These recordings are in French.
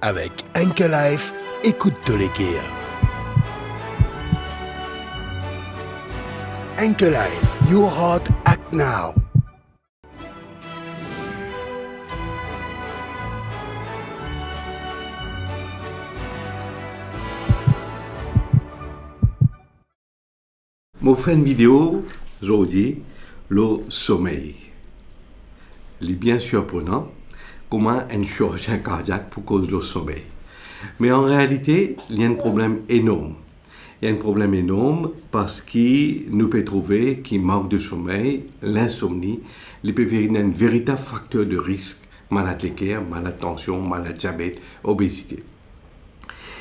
Avec Anchor Life, écoute tous les gears. Anchor Life, your heart act now. Je fais une vidéo aujourd'hui, le sommeil. Il est bien surprenant comment un chirurgien cardiaque pour cause du sommeil. Mais en réalité, il y a un problème énorme. Il y a un problème énorme parce qu'il nous peut trouver qu'il manque de sommeil, l'insomnie, il peut devenir un véritable facteur de risque, maladie de cœur, maladie de tension, maladie de diabète, obésité.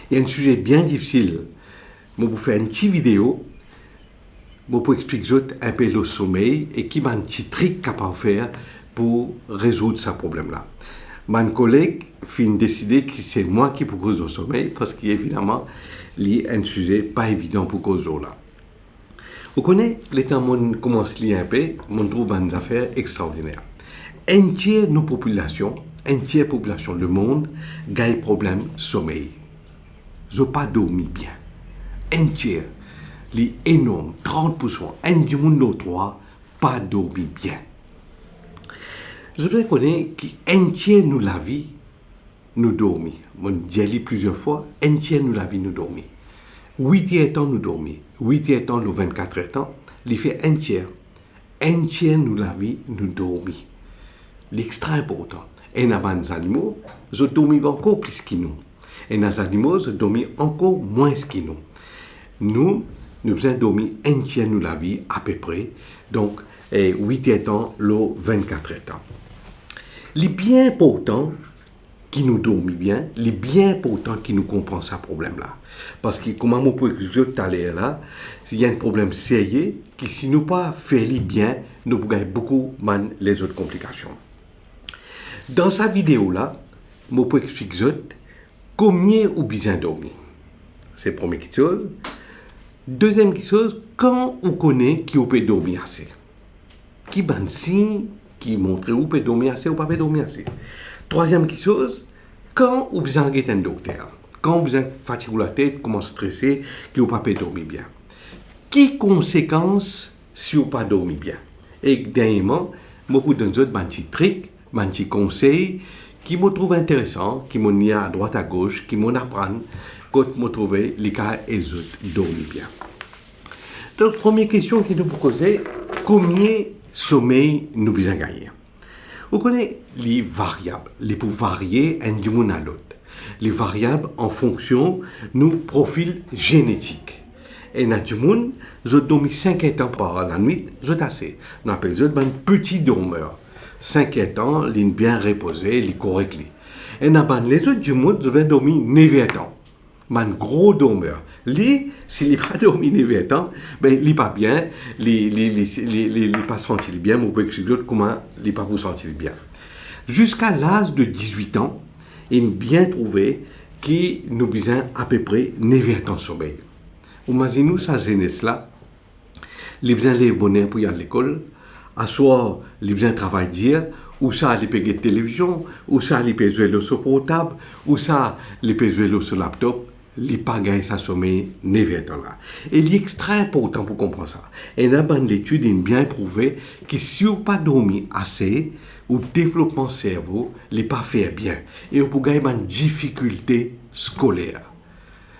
Il y a un sujet bien difficile. Je vais vous faire une petite vidéo. Je peux expliquer un peu le sommeil et qui m'a un petit trick capable de faire pour résoudre ce problème-là. Mon collègue a décidé que c'est moi qui pour cause du sommeil parce qu'évidemment, il y a un sujet pas évident pour cause de là. Vous connaissez, les temps où on commence à lire un peu, on trouve des affaires extraordinaires. Un tiers de nos populations, du monde, a un problème de sommeil. Ils n'ont pas dormi bien. Un tiers. Les énormes, 30%, un du monde trois, pas dormi bien. Je voudrais connaître qu'un tiers nous la vie, nous dormi. On dit plusieurs fois, un tiers nous la vie, nous dormi. 8 tiers temps nous dormi. 8 tiers temps, le 24 temps, il fait un tiers. Un tiers nous la vie, nous dormi. L'extra important. Et dans les animaux, ils dorment encore plus que nous. Et dans les animaux, ils dorment encore moins que nous. Nous avons dormi un tiers de la vie à peu près, donc 8 temps, le 24 temps. Les bien important qui nous dorment bien, les bien important qui nous comprennent ce problème-là. Parce que, comme on peut expliquer tout à l'heure là, il y a un problème sérieux qui, si nous pas fait bien, nous gagnons beaucoup les autres complications. Dans cette vidéo-là, je peux expliquer combien vous besoin dormir. C'est la première chose. Deuxième chose, quand on connaît qu'on peut dormir assez. Qui est un signe qui montre qu'on peut dormir assez ou pas dormir assez. Troisième chose, quand on a besoin d'un docteur. Quand on a besoin de fatiguer la tête, comment stresser, qu'on ne peut pas dormir bien. Quelles conséquences si on ne peut pas dormir bien? Et dernièrement, je vous donne un petit trick, un petit conseil qui me trouve intéressant, qui m'ont mis à droite à gauche, qui m'ont apprend quand je trouve les cas et les autres dorment bien. Donc, première question qui nous poser, combien de sommeil nous besoin gagner? Vous connaissez les variables, les pour varier d'un monde à l'autre. Les variables en fonction de nos profils génétiques. Et dans le monde, je dormis 5 temps par la nuit, je assez. On appelle ça un petit dormeur. 5 temps, les bien reposé, les correct. Et dans les autres du monde, je vais dormir 9 temps. Un gros dormeur. Lui, s'il n'est pas dormi 9 temps, ben, il n'est pas bien, il n'est pas senti bien, mais on peut expliquer comment il n'est pas vous sentir bien. Jusqu'à l'âge de 18 ans, il est bien trouvé qu'il nous besoin à peu près 9 temps de sommeil. Imaginez-nous sa jeunesse-là, il besoin de bonheur pour y aller à l'école, à soit il besoin de travailler, ou ça, il peut regarder la télévision, ou ça, il peut jouer sur portable, ou ça, il peut jouer sur laptop. Il pas gagné sa sommeil 9 temps là. Et il est extrêmement important pour comprendre ça. Et dans une étude, il est bien prouvé que si on n'a pas dormi assez, ou développement cerveau, il n'est pas fait bien. Et on peut gagner une difficulté scolaire.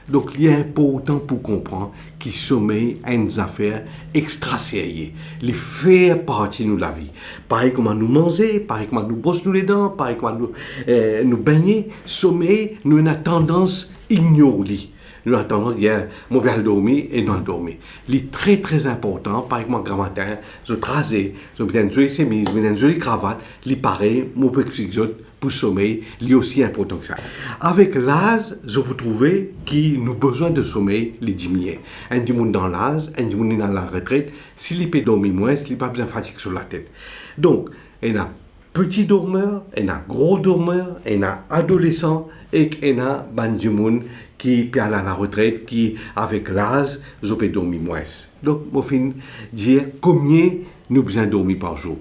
Donc, il est important pour comprendre que le sommeil est une affaire extra sérieuse. Il fait partie de la vie. Pareil comme nous manger, pareil comme nous brosser les dents, pareil comme nous baigner. Sommeil, nous avons tendance à ignorer. Nous avons tendance à dire, je vais dormir et non dormir. Il est très très important, par exemple, grand matin, je trase, je mets une jolie chemise, je mets une jolie cravate, il est pareil, je peux expliquer pour le sommeil, il est aussi important que ça. Avec l'âge, je peux trouver que nous avons besoin de sommeil, les diminuer. Un du monde dans l'âge, un du monde dans la retraite, s'il peut dormir moins, s'il n'a pas besoin de fatigue sur la tête. Donc, il y a petit dormeur, il y a gros dormeur, il y a adolescent et il y a du monde qui peut aller à la retraite, qui, avec l'âge, je peux dormir moins. Donc, je vais dire combien nous avons besoin de dormir par jour.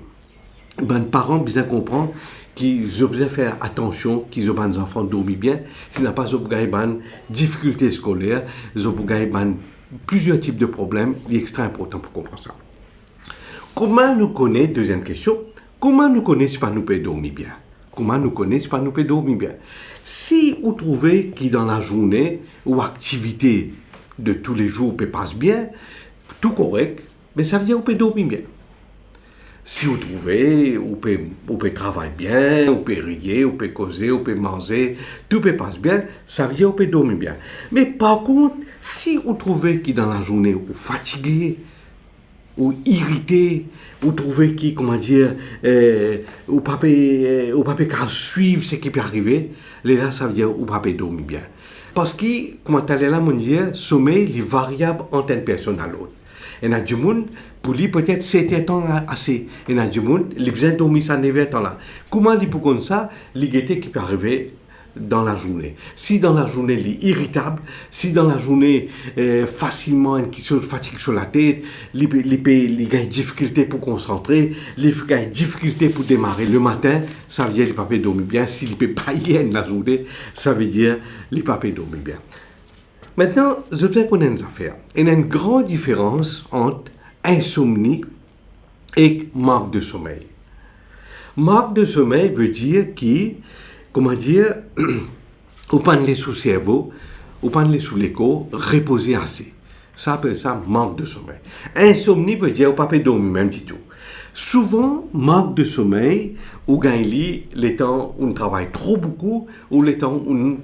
Les parents ont besoin de comprendre qu'ils ont besoin de faire attention, qu'ils ont des enfants dormi bien, s'ils n'ont pas de difficultés scolaires, ils ont plusieurs types de problèmes, il est extrêmement important pour comprendre ça. Comment nous connaître, deuxième question, comment nous connaître si pas nous pouvons dormir bien? Comment nous connaître si pas nous pouvons dormir bien? Si vous trouvez que dans la journée ou activité de tous les jours vous passe bien, tout correct, mais ça veut dire que vous pouvez dormir bien. Si vous trouvez, vous pouvez travailler bien, vous pouvez rire, vous pouvez causer, vous pouvez manger, tout peut passer bien, ça veut dire que vous pouvez dormir bien. Mais par contre, si vous trouvez que dans la journée vous fatigué, ou irrité, ou trouvez que, comment dire, ou pas qu'à suivre ce qui peut arriver, là, ça veut dire que vous ne pouvez pas dormir bien. Parce que, comment tu là, mon Dieu, sommeil est variable entre une personne à l'autre. Il y a du monde, pour lui, peut-être 7 temps assez. Il y a du monde, il a besoin de dormir ça 9 temps là. Comment il peut comme ça, l'égalité qui peut arriver dans la journée. Si dans la journée, il est irritable, si dans la journée, facilement, une question de fatigue sur la tête, il a une difficulté pour concentrer, il a une difficulté pour démarrer le matin, ça veut dire qu'il ne peut pas dormir bien. S'il ne peut pas y aller la journée, ça veut dire qu'il ne peut pas dormir bien. Maintenant, je veux qu'on ait une affaire. Il y a une grande différence entre insomnie et manque de sommeil. Manque de sommeil veut dire que, comment dire, ou pas les sous cerveau, ou pas les sous l'écho, reposer assez. Ça appelle ça manque de sommeil. Insomnie veut dire ou pas dormir même du tout. Souvent, manque de sommeil, ou gagne les temps où on travaille trop beaucoup, ou les temps où on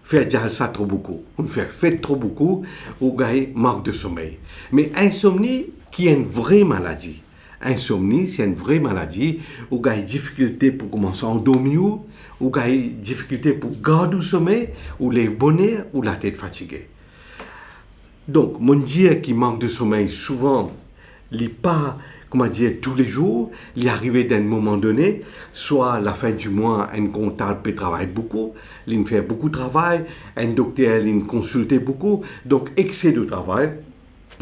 fait ça trop beaucoup, on fait trop beaucoup, ou gagne manque de sommeil. Mais insomnie, qui est une vraie maladie. Insomnie, c'est une vraie maladie où il y a des difficultés pour commencer à endormir, où il y a des difficultés pour garder le sommeil, ou les bonheurs, ou la tête fatiguée. Donc, mon Dieu qui manque de sommeil, souvent, il n'est pas, comment dire, tous les jours, il est arrivé d'un moment donné, soit à la fin du mois, un comptable peut travailler beaucoup, il fait beaucoup de travail, un docteur, il consulte beaucoup, donc excès de travail.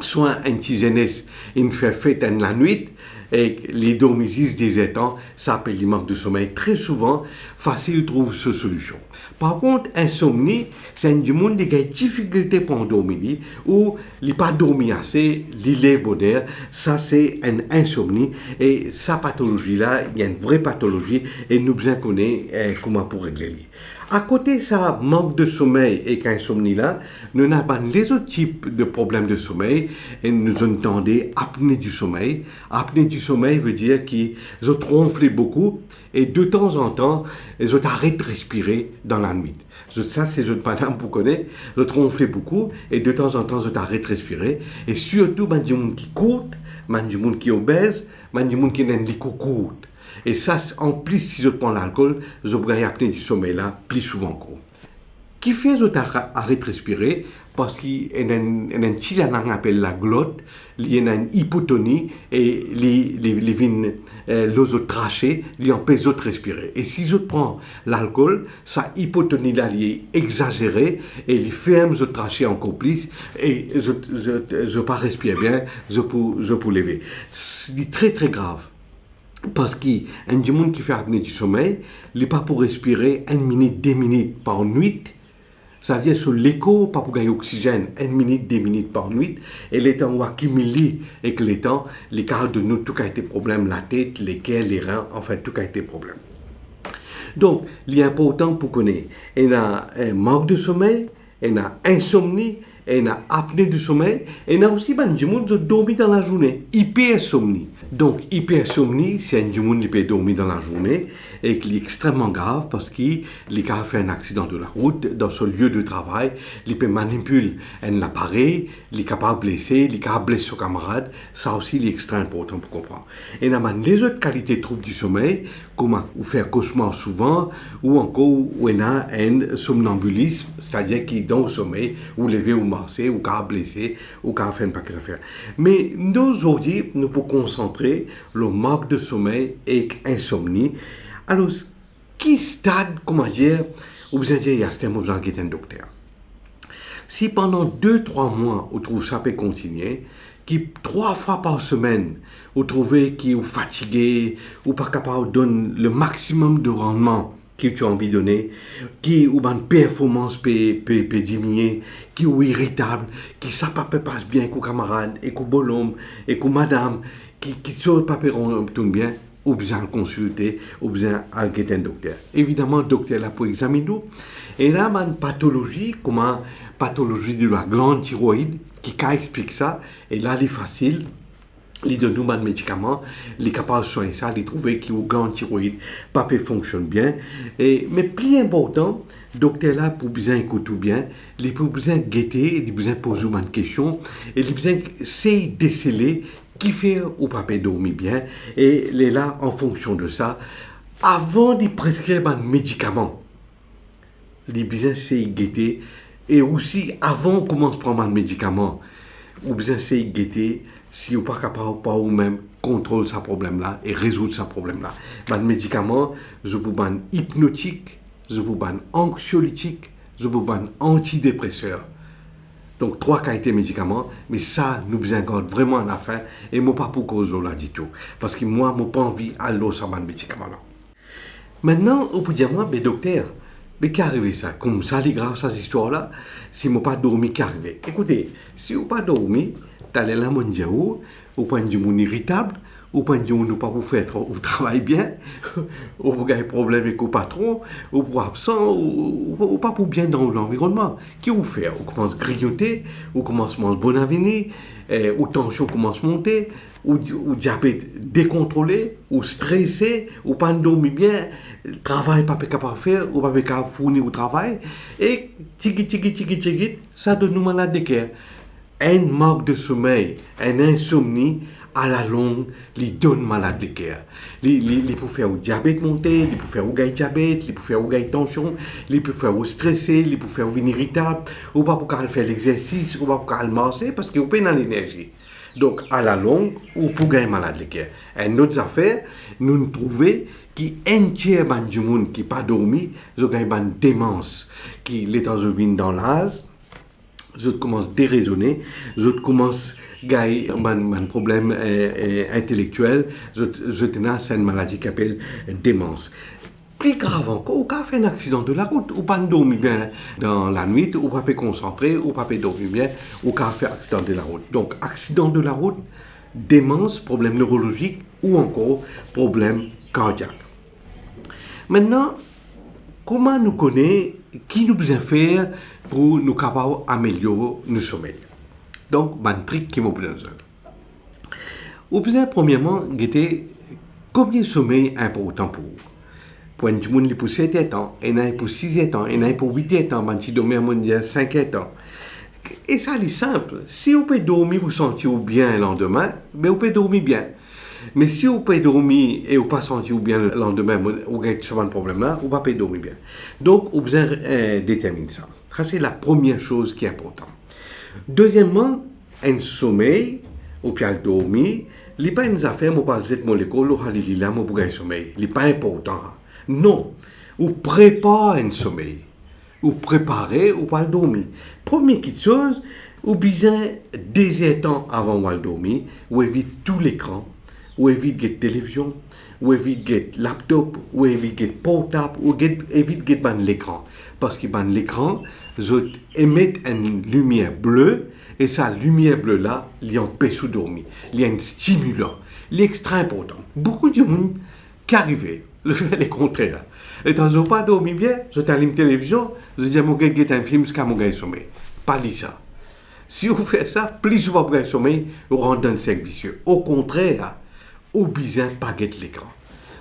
Soit un petit jeunesse, il fait fête la nuit, et les dormises des étangs, ça s'appelle le manque de sommeil. Très souvent, facile de trouver cette solution. Par contre, insomnie, c'est un du monde qui a des difficultés pour endormir, ou il n'a pas dormi assez, il est bonheur. Ça, c'est une insomnie. Et sa pathologie-là, il y a une vraie pathologie, et nous devons connaître comment pour régler. À côté de ça, manque de sommeil et insomnie-là, nous avons pas les autres types de problèmes de sommeil, et nous entendons apnée du sommeil. Apnée du sommeil veut dire qu'ils ont ronflé beaucoup, et de temps en temps, ils ont arrêté de respirer dans la nuit. Ça, c'est une madame pour connaître. Ils ont ronflé beaucoup, et de temps en temps, ils ont arrêté de respirer. Et surtout, il y a des gens qui courent, il y a des gens qui sont obèses, il y a des gens qui ont des courts. Et ça, en plus, si je prends l'alcool, je pourrais appeler du sommeil là plus souvent. Qui fait que arrête de respirer parce qu'il y a un petit qu'on appelle la glotte, il y a une hypotonie et les autres trachées, ils empêchent de respirer. Et si je prends l'alcool, sa hypotonie là est exagérée et il ferme les trachées encore plus et je pas respirer bien, je peux lever. C'est très très grave. Parce qu'il y a des gens qui font apnée du sommeil, il n'est pas pour respirer 1 minute, 2 minutes par nuit. Ça veut dire sur l'écho, pas pour gagner oxygène, 1 minute, 2 minutes par nuit. Et les temps où accumulé avec les temps, les cas de nous, tout a été problème, la tête, les cœurs, les reins, enfin tout a été problème. Donc, il est important pour connaître. Il y a un manque de sommeil, il y a insomnie, il y a apnée du sommeil, et il y a aussi des gens qui dorment dans la journée, hypersomnie. Donc, hypersomnie, c'est un gens qui peut dormir dans la journée et qui est extrêmement grave parce qu'il a fait un accident de la route dans son lieu de travail, il peut manipuler un appareil, il est capable de blesser, il est capable de blesser son camarade. Ça aussi, il est extrêmement important pour comprendre. Et il y a les autres qualités de troubles du sommeil, comme faire cauchemar souvent, ou encore où il y a un somnambulisme, c'est-à-dire qu'il est dans le sommeil, ou lever ou marcher, ou capable de blesser, ou capable de faire un paquet d'affaires. Mais nous, aujourd'hui, nous pouvons concentrer le manque de sommeil et l'insomnie. Alors, qui stade, comment dire, vous avez dit, il y a ce moment qui est un docteur. Si pendant 2-3 mois, on trouve ça peut continuer, qui 3 fois par semaine, vous trouvez qui est fatigué, ou pas capable de donner le maximum de rendement que tu as envie de donner, qui ou une performance peut diminuer, qui est irritable, qui ça pas passe bien avec les camarades, et avec le bonhomme, et avec madame, qui sur pas tout bien, ou besoin de consulter, ou besoin d'aller un docteur. Évidemment, le docteur là pour examiner nous. Et là, il y a une pathologie, comme une pathologie de la glande thyroïde, qui explique ça. Et là, c'est facile. Il donne nous un médicament, il est capable de soigner ça, il trouve que la glande thyroïde pas fonctionne bien. Mais plus important, le docteur là, pour bien écouter bien, il a besoin de guetter, il a besoin de poser une question, il a besoin d'essayer de déceler qui fait ou pas dormir bien. Et il est là en fonction de ça. Avant de prescrire un médicament, il a besoin d'essayer de guetter. Et aussi, avant qu'on commence à prendre un médicament, il a besoin d'essayer de guetter. Si vous n'êtes pas capable, pas vous-même, contrôler ce problème-là et résoudre ce problème-là. Les médicaments, je peux ban hypnotique, je peux ban anxiolytique, je peux ban antidépresseur. Donc, 3 qualités de médicaments, mais ça, nous besoin encore vraiment à la fin, et moi pas pour cause là du tout. Parce que moi, je n'ai pas envie d'aller sur ce médicament-là. Maintenant, on peut dire, moi, mais docteur, mais qu'est arrivé ça? Comme ça, c'est grave, cette histoire-là, si je n'ai pas dormi, qu'est arrivé? Écoutez, si vous n'avez pas dormi, t'allez là, mon Dieu, ou pas du monde irritable, ou pas du monde pas pour faire ou travail bien, ou pour gagner problème avec le patron, ou pour absent, ou pas pour bien dans l'environnement. Qui vous fait? On commence à grignoter, ou commence à manger bon avenir, ou tension commence à monter, ou diabète décontrôlé, ou stressé, ou pas dormir bien, travail pas capable de faire, ou pas capable de fournir au travail, et tiki, ça donne nous malade de cœur. Un manque de sommeil, un insomnie, à la longue, il donne malade de cœur. Il peut faire au diabète monter, il peut faire au diabète, il peut faire au tension, il peut faire au stressé, il peut faire au irritable, ou pas pour faire l'exercice, ou pas pour marcher, parce qu'il y a pas l'énergie. Donc, à la longue, ou pour gagner malade de cœur. Une autre affaire, nous trouvons qu'un tiers du monde qui n'a pas dormi, ils ont une démence, qui est dans l'âge. Je commence à déraisonner, je commence à gagner un problème intellectuel, je tenais à une maladie qui s'appelle démence. Plus grave encore, ou quand fait un accident de la route, ou pas dormir bien dans la nuit, ou pas concentrer, ou pas dormir bien, ou quand fait accident de la route. Donc, accident de la route, démence, problème neurologique, ou encore problème cardiaque. Maintenant, comment nous connaissons qui nous besoin faire pour nous capables d'améliorer notre sommeil? Donc, un truc qui m'a besoin. Au besoin, premièrement, guetter combien de sommeil est important pour vous. Pour un monde qui pour 7 ans, et un pour 6 ans, et un pour 8 ans, un petit dormir 5 ans. Et ça, c'est simple. Si vous pouvez dormir, vous sentez bien le lendemain, mais vous pouvez dormir bien. Mais si vous pouvez dormir et vous ne pas sentir bien le lendemain, vous avez souvent un problème là, vous ne pouvez pas dormir bien. Donc, vous besoin déterminer ça. Ça, c'est la première chose qui est importante. Deuxièmement, un sommeil, ou bien dormir, ce n'est pas une affaire, moi, pas cette molécule, il est là, moi, pour gagner sommeil. Ce n'est pas important. Non. Vous préparez un sommeil. Vous préparez ou pas dormir. Première chose, vous besoin des temps avant de dormir, vous évitez tout l'écran. Ou évite de télévision, ou évite de laptop, ou évite de portable, ou évite de l'écran. Parce que l'écran, émet une lumière bleue, et cette lumière bleue-là, il empêche de dormir. Il y a un stimulant. Il est extrêmement important. Beaucoup de monde qui arrivent, je fais le contraire. Et quand je n'ai pas dormi bien, je t'allume la télévision, je dis à mon gars, un film jusqu'à mon gars sommeil. Pas lire ça. Si vous faites ça, plus vous avez sommeil, vous rendez un cercle vicieux. Au contraire, ou besoin pas guetter l'écran,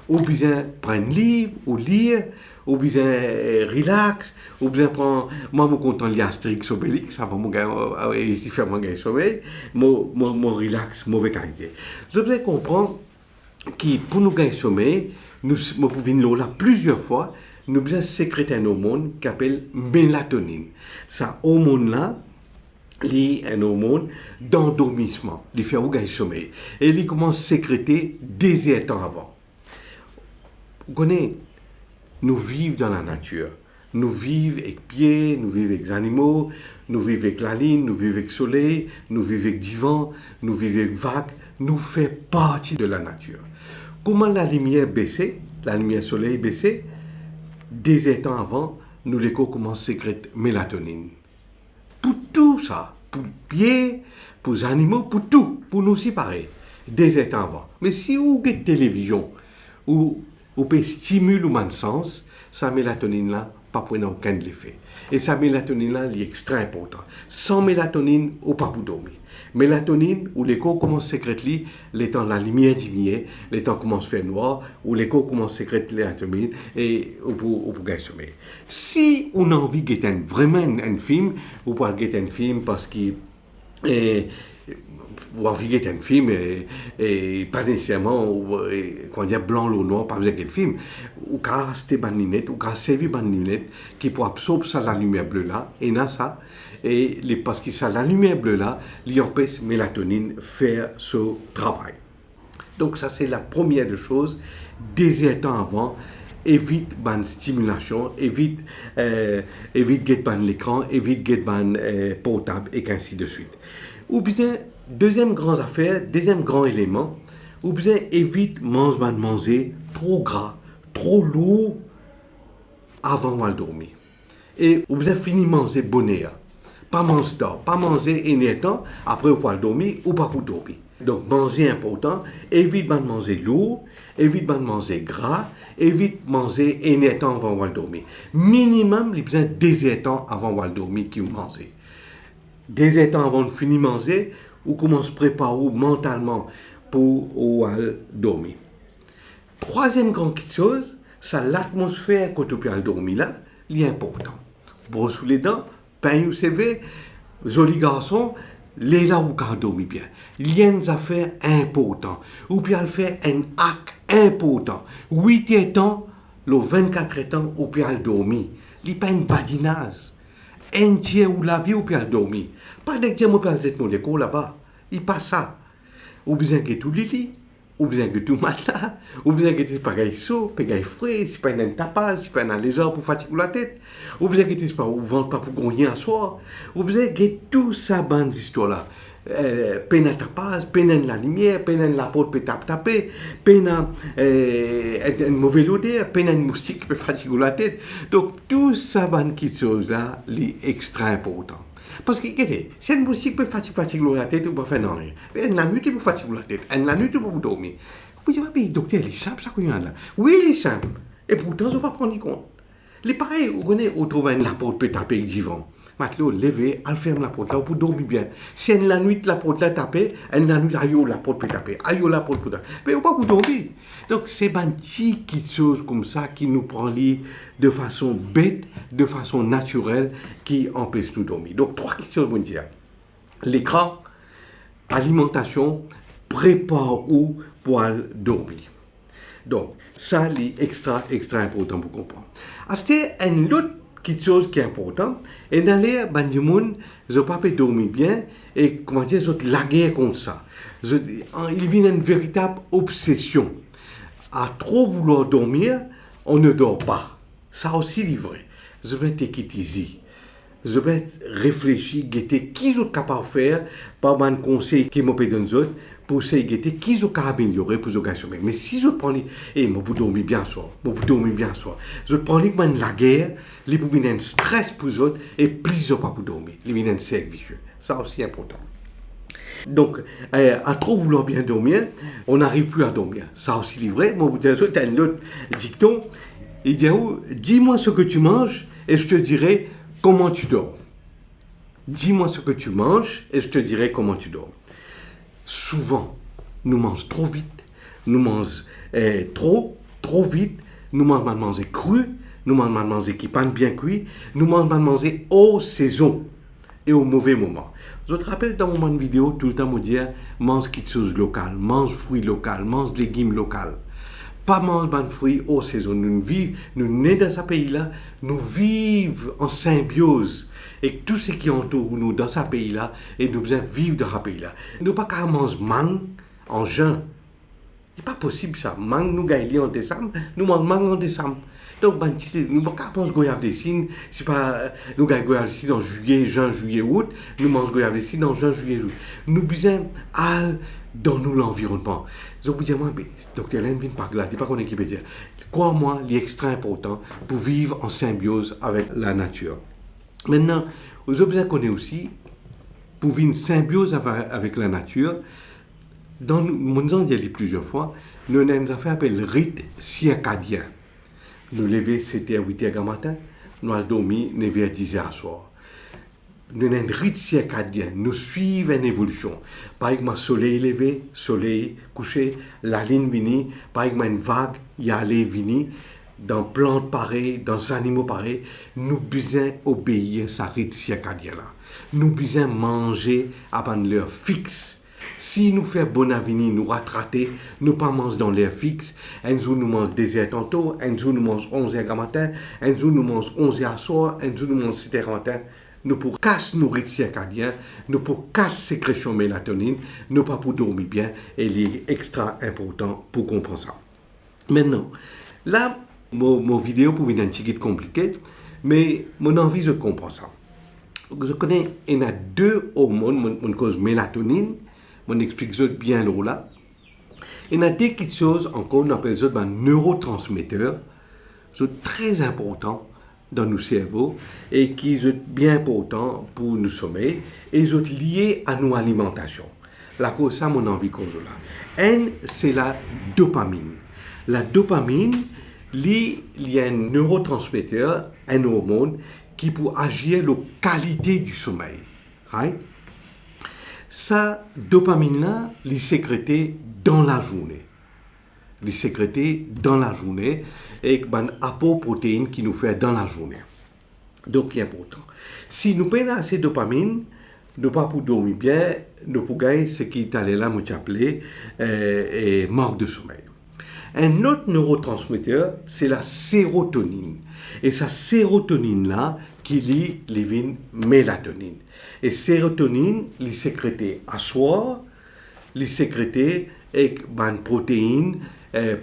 ou besoin prendre un livre, ou lire, ou besoin relax, ou besoin prendre, moi je suis content de lire Astérix Obélix, ça va mon gars, ici faire mon gars sommeil, mon relax, mauvaise qualité. Je voudrais comprendre que pour nous gagner sommeil, nous pouvons là plusieurs fois, nous besoin sécréter un hormone qui s'appelle mélatonine. Ce hormone-là, un hormone d'endormissement, il fait gagner sommeil. Et il commence à sécréter des temps avant. Vous connaissez, nous vivons dans la nature. Nous vivons avec pieds, nous vivons avec les animaux, nous vivons avec la ligne, nous vivons avec le soleil, nous vivons avec du vent, nous vivons avec vagues. Nous faisons partie de la nature. Comment la lumière baissait, la lumière soleil baissait, des temps avant, nous les commençons à sécréter mélatonine. Pour tout ça, pour les pieds, pour les animaux, pour tout, pour nous séparer, des temps avant. Mais si vous avez une télévision, ou vous pouvez stimuler le sens, sa mélatonine-là, pas pour aucun effet. Et sa mélatonine-là, elle est extrêmement importante. Sans mélatonine, ou pas pour dormir. Mélatonine, où les corps commencent à sécréter, les temps la lumière diminue, les temps commencent à faire noir, où les corps commencent à sécréter la mélatonine, et pour gagner sommeil. Si on a envie de regarder vraiment un film, vous pouvez regarder un film parce que ou envie de un film et pas nécessairement quand il y a blanc ou noir pas besoin de film ou car acheter ban lunette ou car servir ban lunette qui pour absorber ça la lumière bleue là et na ça et parce que ça la lumière bleue là lui empêche mélatonine faire ce travail. Donc ça c'est la première des choses. Des temps avant, évite ban stimulation, évite get ban l'écran, évite get ban portable et ainsi de suite. Ou bien deuxième grande affaire, deuxième grand élément, ou bien évite manger trop gras, trop lourd avant de dormir. Et ou bien finir manger bonheur. Pas manger tard, pas manger énertant après ou pour dormir ou pas pour dormir. Donc manger important, évite de manger lourd, évite de manger gras, évite de manger énertant avant de dormir. Minimum, il y a besoin de 2 temps avant de dormir qui vous mangez. 2 temps avant de finir de manger, ou commence à préparer mentalement pour dormir. Troisième grande chose, c'est l'atmosphère quand on peut dormir là, il est important. Brosse les dents, pain ou CV, joli garçon, les là où on dormir bien. Il y a une affaire importante. Ou bien faire un acte important. 8 temps, le 24 temps, on peut dormir. Il n'y a pas une badinage. Un tiers ou la vie, on peut dormir. Pas de dire, on peut aller dans l'école là-bas. Il passe ça. Ou bien que tout le lit, ou bien que tout matelas, ou bien que tu pas chaud, pas frais, si pas un tapas, si pas un léger pour fatiguer la tête, ou bien que tu pas ou ventre pas pour gagner un soir, ou bien que tout ça bande histoire là. Peine à tapas, peine à la lumière, peine à la porte peut taper, peine à une mauvaise odeur, peine à une moustique qui peut fatiguer la tête. Donc tout ça bande qui chose là, est extra important. Parce que, regardez, si une moustique peut fatiguer la tête, on ne peut faire rien. Mais la nuit, il peut fatiguer la tête. La nuit, il peut dormir. Vous dites, mais docteur, il est simple, ça qu'on a là. Oui, il est simple. Et pourtant, on ne peut pas prendre compte. Les pareils, vous connaissez, on trouve la porte peut taper avec du vent. Maintenant, lever, elle ferme la porte là pour dormir bien. Si la nuit, la porte là taper, la nuit, aïe, la porte peut taper. Aïe, la porte peut taper. Mais on ne peut pas pour dormir. Donc, c'est des petites choses comme ça qui nous prennent de façon bête, de façon naturelle, qui empêchent nous de dormir. Donc, 3 questions de dire. L'écran, alimentation, prépare où pour dormir. Donc, ça, c'est extra important pour comprendre. C'est une autre chose qui est importante. Et dans les gens, ils ne peuvent pas dormir bien. Et comment dire, ils ont la guerre contre ça. Il vient une véritable obsession. À trop vouloir dormir, on ne dort pas. Ça aussi, c'est vrai. Je vais te quitter. Je vais réfléchir, guetter qui sont capables de faire par un conseil qui m'a donné aux autres pour essayer de guetter qui sont capables d'améliorer pour les sommeil. Mais si je prends je dormir bien soir, je prends la guerre, je peux venir un stress pour les autres et plus je ne peux pas dormir. Je viens un cercle vicieux. Ça aussi important. Donc, à trop vouloir bien dormir, on n'arrive plus à dormir. Ça aussi, c'est vrai. Moi, tu as un autre dicton. Il dit, dis-moi ce que tu manges et je te dirai comment tu dors. Dis-moi ce que tu manges et je te dirai comment tu dors. Souvent, nous mangeons trop vite, nous mangeons trop vite, nous mangeons manger cru, nous mangeons manger qui pas bien cuit, nous mangeons manger hors saison et au mauvais moment. Je te rappelle dans mon vidéo, tout le temps, me dire mange quelque chose local, mange fruits locaux, mange légumes locaux. Pas manger de fruits hors saison. Nous nés dans ce pays-là, nous vivons en symbiose avec tout ce qui entoure nous dans ce pays-là et nous devons vivre dans ce pays-là. Nous ne pouvons pas manger mangue en juin. Ce n'est pas possible ça. Mangue nous gagne en décembre, nous mangeons mangue en décembre. Donc, nous ne pouvons pas manger goyave des signes, c'est pas, nous gagnons goyave des signes en juillet, juin, juillet, août, nous mangeons goyave des signes en juin, juillet, août. Nous besoin aller dans nous l'environnement. Je vous dis, moi, docteur Hélène vient par là, il n'est pas qu'on est qui peut dire. Crois-moi, il est extra important pour vivre en symbiose avec la nature. Maintenant, vous avez besoin qu'on ait aussi, pour vivre en symbiose avec la nature, dans mon en dit plusieurs fois, nous avons une affaire appelée le rite circadien. Nous lever, c'était à 8h du matin, nous allons dormir 9h, 10h à soir. Nous avons un rite circadien, nous suivons une évolution. Par exemple, soleil levé, soleil couché, la ligne vini, par exemple, une vague, y aller vini, dans plantes pareilles, dans animaux pareils, nous besoin obéir à ce rite circadien-là. Nous besoin manger avant l'heure fixe. Si nous faisons bon avenir, nous rattraper, nous pas manger dans l'heure fixe, un jour nous mangeons 2h tantôt, un jour nous mangeons 11h du matin, un jour nous mangeons 11h à soir, un jour nous mangeons 7h du matin. Nous pour casser nos rythmes circadiens, nous pour casser sécrétion mélatonine, nous pas pour dormir bien, et il est extra important pour comprendre ça. Maintenant, là, mon vidéo pour venir un petit peu compliqué, mais mon envie de comprendre ça. Je connais, il y a deux hormones, mon cause mélatonine, on explique ça bien là. Il y a des petites choses encore, on appelle ça des neurotransmetteurs, c'est très important dans nos cerveaux et qui sont bien importants pour nos sommeils et sont liés à nos alimentations. La cause, ça, mon envie cause là. Un, c'est la dopamine. La dopamine, il y a un neurotransmetteur, un hormone, qui peut agir sur la qualité du sommeil. Right? Ça, dopamine-là, il est sécrété dans la journée. Il est sécrété dans la journée et un apport protéine qui nous fait dans la journée. Donc, c'est important. Si nous prenons assez de dopamine, nous ne pouvons pas dormir bien, nous pouvons gagner ce qui est allé là, nous appelé manque de sommeil. Un autre neurotransmetteur, c'est la sérotonine. Et cette sérotonine-là, qui lie les vignes mélatonine. Et sérotonine, les sécrétée à soir, les sécrétée avec une protéine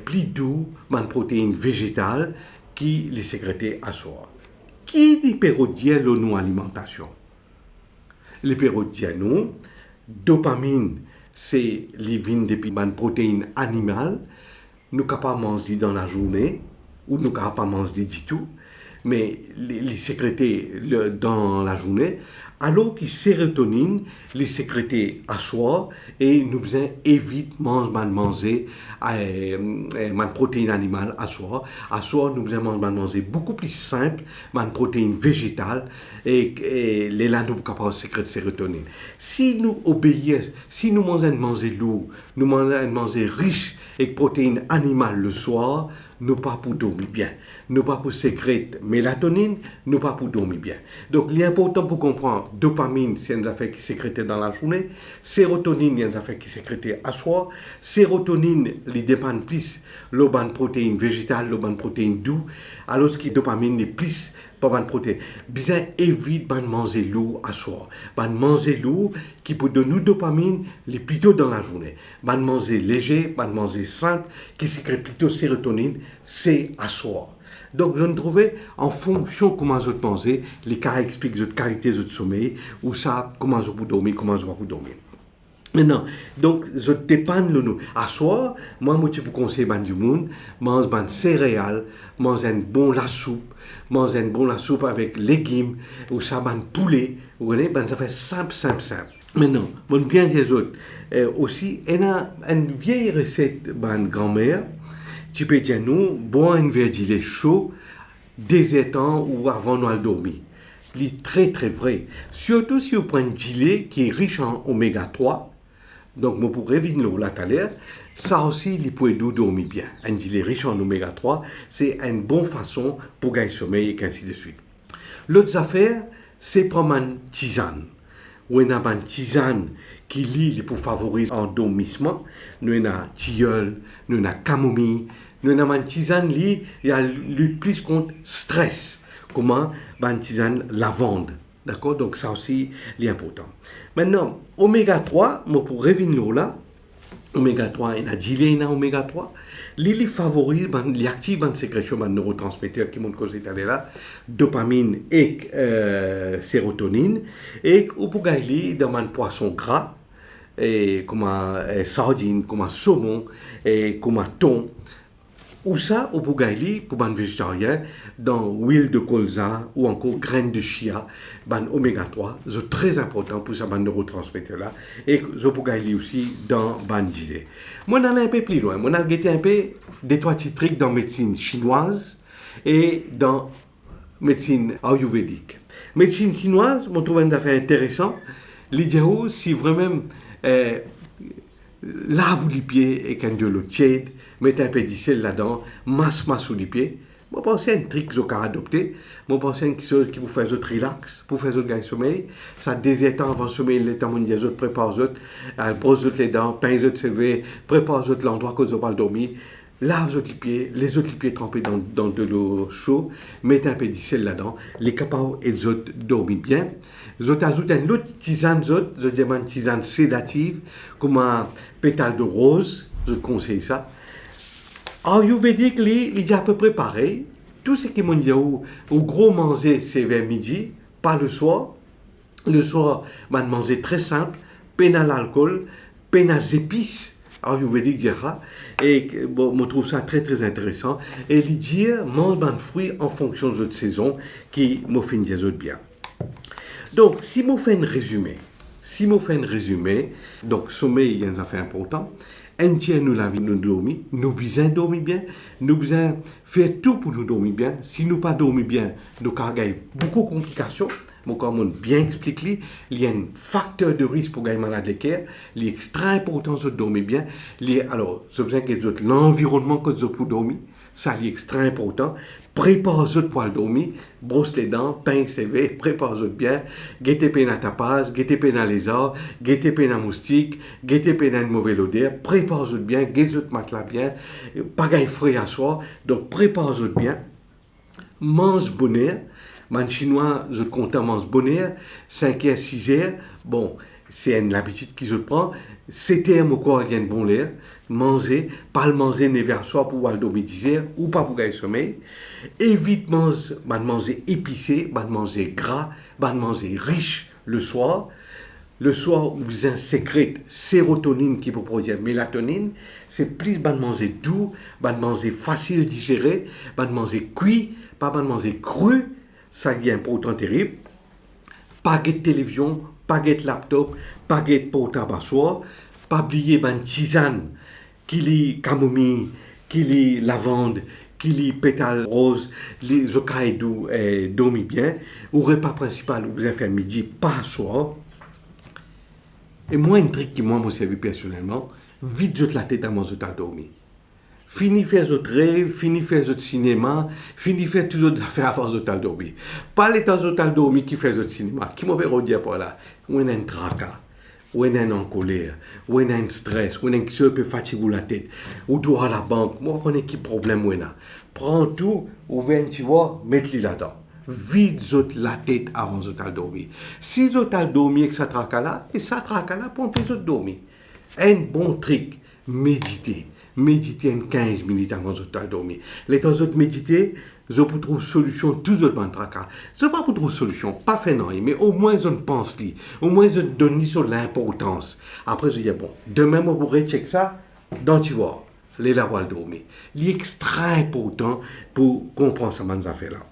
plus douce, une protéine végétale, qui les sécrétée à soir. Qui dit pérodien nos alimentation? Les pérodien, nous, dopamine, c'est les vignes depuis une protéine animale, nous ne pouvons pas manger dans la journée, ou nous ne pouvons pas manger du tout, mais les sécréter dans la journée, alors que sérotonine, les sécréter à soir, et nous devons éviter de manger une protéine animale à soir. À soir, nous devons manger beaucoup plus simple, une protéine végétale, et là, nous sommes capables de sécréter sérotonine. Si nous obéissons, si nous mangeons lourd, nous mangeons riche, et protéines animales le soir, nous pas pour dormir bien. Nous pas pour sécréter mélatonine, nous pas pour dormir bien. Donc, l'important pour comprendre, dopamine, c'est une affaire qui est sécrétée dans la journée. Sérotonine, c'est une affaire qui est sécrétée à soir. Sérotonine, il dépend plus de la protéine végétale, de la protéine douce, alors que dopamine est plus pas de protéines. Bien évite de manger lourd à soir. De manger lourd qui peut donner nous dopamine les plutôt dans la journée. De manger léger, de manger simple qui sécrète plutôt sérotonine, c'est à soir. Donc, je me trouvais en fonction de comment je manger, les cas expliquent la qualité de sommeil, ou ça, comment je peux dormir, comment je ne peux pas dormir. Maintenant, donc, je dépends de nous. À soir, moi, je peux conseiller du monde, manger des céréales, manger un bon la soupe, manger un bon la soupe avec légumes, ou ça, un poulet, vous voyez, ça fait simple. Maintenant, mon bien des autres, aussi, il y a une vieille recette de ma grand-mère, tu peux dire nous, boire un verre de lait chaud, des temps ou avant de dormir. Il est très très vrai. Surtout si vous prenez un gilet qui est riche en oméga 3, donc vous pourrez venir là tout à l'heure, ça aussi, il peut dormir bien. Un gilet riche en oméga 3, c'est une bonne façon pour gagner sommeil et ainsi de suite. L'autre affaire, c'est prendre une tisane. Ou on a une tisane qui lit pour favoriser l'endormissement. Nous avons tilleul, nous avons camomille, nous avons une tisane qui lutte plus contre le stress. Comment une tisane lavande. D'accord? Donc ça aussi, c'est important. Maintenant, oméga 3, moi pour revenir là, oméga 3 ina dilé ina oméga 3 li favorise li active ban sécrétion ban neurotransmetteurs qui montre cause là dopamine et sérotonine et ou pour gagner dans man poisson gras et comme sardine comme saumon et comme thon ou ça au Bougaili pour ban végétarien dans huile de colza ou encore graines de chia ban oméga 3 c'est très important pour ça ban neurotransmetteurs là et je Bougaili aussi dans ban d'idées. Moi on allait un peu plus loin, on a guetté un peu des trois petits trucs dans médecine chinoise et dans médecine ayurvédique. Médecine chinoise, on trouve une affaire intéressant. L'idée si vraiment lave les pieds avec de l'eau tiède, mettez un peu d'icelle là-dedans, masse sous les pieds. Moi, je pense à un truc que j'ai adopté. Moi, je pense à une chose qui vous fait autres relax, pour faire autres gagner sommeil. Ça désétend avant le sommeil, les temps mondiaux, autres prépare autres, brosse autres les dents, pince autres CV, prépare autres l'endroit que vous n'avez pas dormi. Lave les autres pieds trempés dans de l'eau chaude, mettez un peu d'icelle là-dedans, les capables et les autres dorment bien. Les autres ajoutent une autre tisane, je dis une tisane sédative, comme un pétale de rose, je conseille ça. Ayurvédique, il est à peu près pareil. Tout ce qui est au gros manger, c'est vers midi, pas le soir. Le soir, on manger très simple, peine à l'alcool, peine à épices. Ayurvédique dira et bon, je trouve ça très très intéressant et il dit mange des fruits en fonction de votre saison qui me fait bien. Donc si je fais un résumé, donc sommeil il y a un affaire important. Un tiers nous la vie nous dormir, nous besoin dormir bien, nous besoin faire tout pour nous dormir bien. Si nous pas dormir bien, nous avons beaucoup de complications. Comme on bien expliqué, il y a un facteur de risque pour gagner malade de cœur. Il est extrêmement important de dormir bien. Alors, c'est besoin que l'environnement que vous pour dormir, ça est extrêmement important. Préparez-vous pour dormir, brosse les dents, pince CV, préparez-vous bien. Guettez peine à tapas, guettez peine à lézard, guettez peine à moustique, guettez peine à une mauvaise odeur. Préparez-vous bien, guettez matelas bien, pas gagne frais à soi. Donc, préparez-vous bien. Mange bonheur. Man chinois, je compte à manger bonheur, 5h, 6h, bon, c'est une habitude qui se prend, 7h, au corps, il y a un bon l'air, manger, pas le manger né vers soi pour dormir 10h, ou pas pour gagner sommeil, évite manger épicé, manger gras, manger riche le soir, vous en sécrète sérotonine qui peut produire mélatonine, c'est plus manger doux, manger facile à digérer, manger cuit, pas manger cru, ça y est important terrible. Pas de télévision, pas de laptop, pas de portable à soi, pas oublier ban tisane, qui lit camomille, qui lit lavande, qui lit pétale rose, les ocailles doux dormir bien. Au repas principal, vous avez fait midi, pas à soir. Et moi, un truc qui moi m'a servi personnellement, vite toute la tête à manger à dormir. Fini faire votre rêve, fini faire votre cinéma, fini faire toutes autres affaires avant de dormir. Pas les temps de dormir qui fait votre cinéma. Qui m'a fait dire par là, où on a un tracas, où on a un en colère, où on a un stress, où on a qui se peut fatiguer la tête, ou doit à la banque. Moi, on a qui problème où on a. Prends tout, ouvre un petit vois, mets-le là-dedans. Vide la tête avant de dormir. Si vous avez dormi avec ça tracas là, et ça tracas là, pour que vous dormir. Un bon truc, méditer. Méditer 15 minutes avant de dormir. Les temps de méditer, je peux trouver solution tous autres tracas. Je ne peux pas trouver solution, pas fait non, mais au moins je pense, au moins je donne sur l'importance. Après je dis bon, demain je pourrais checker ça dans tu vois, les lavoirs dormir. Il est extrêmement important pour comprendre ça ces affaires là.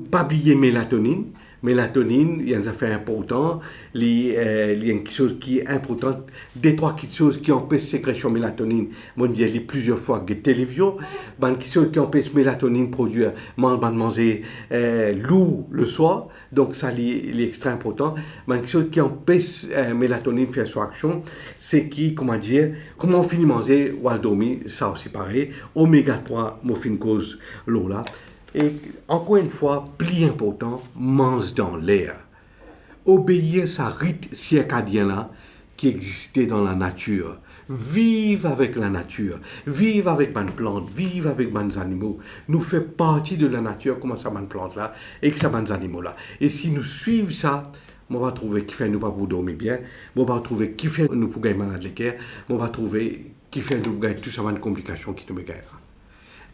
Pas oublier mélatonine. Mélatonine, il y a des affaires importantes, il y a une chose qui est importante, des trois choses qui empêchent la sécrétion de mélatonine. Moi, je dis plusieurs fois que la télévision, une chose qui empêche la mélatonine produire, manger lourd le soir, donc ça, il est extrêmement important. Une chose qui empêche la mélatonine de faire son action, c'est comment on finit manger ou à dormir, ça aussi pareil. Oméga 3, moi, fin cause l'eau là. Et encore une fois, plus important, mange dans l'air. Obéir à ce rythme circadien là qui existait dans la nature. Vive avec la nature, vive avec les plantes, vive avec les animaux. Nous faisons partie de la nature, comme ça, les plantes là, et que ça, les animaux là. Et si nous suivons ça, on va trouver qui fait nous pas pour dormir bien, on va trouver qui fait nous pour gagner malade de cœur, on va trouver qui fait tout ça de complications qui nous gagnent.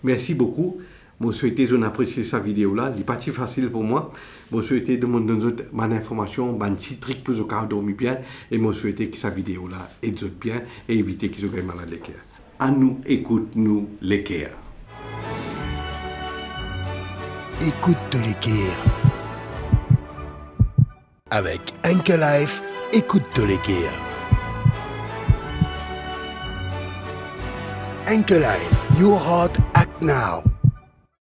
Merci beaucoup. Je souhaite que vous appréciez cette vidéo-là. Il n'est pas si facile pour moi. Je souhaite demander mon information, un petit truc pour que vous dormir bien. Et je souhaite que cette vidéo-là aide bien et éviter qu'ils aient mal à l'équerre. À nous, écoute-nous l'équerre. Écoute de l'équerre. Avec Enke Life, écoute de l'équerre. Enke Life, your heart act now.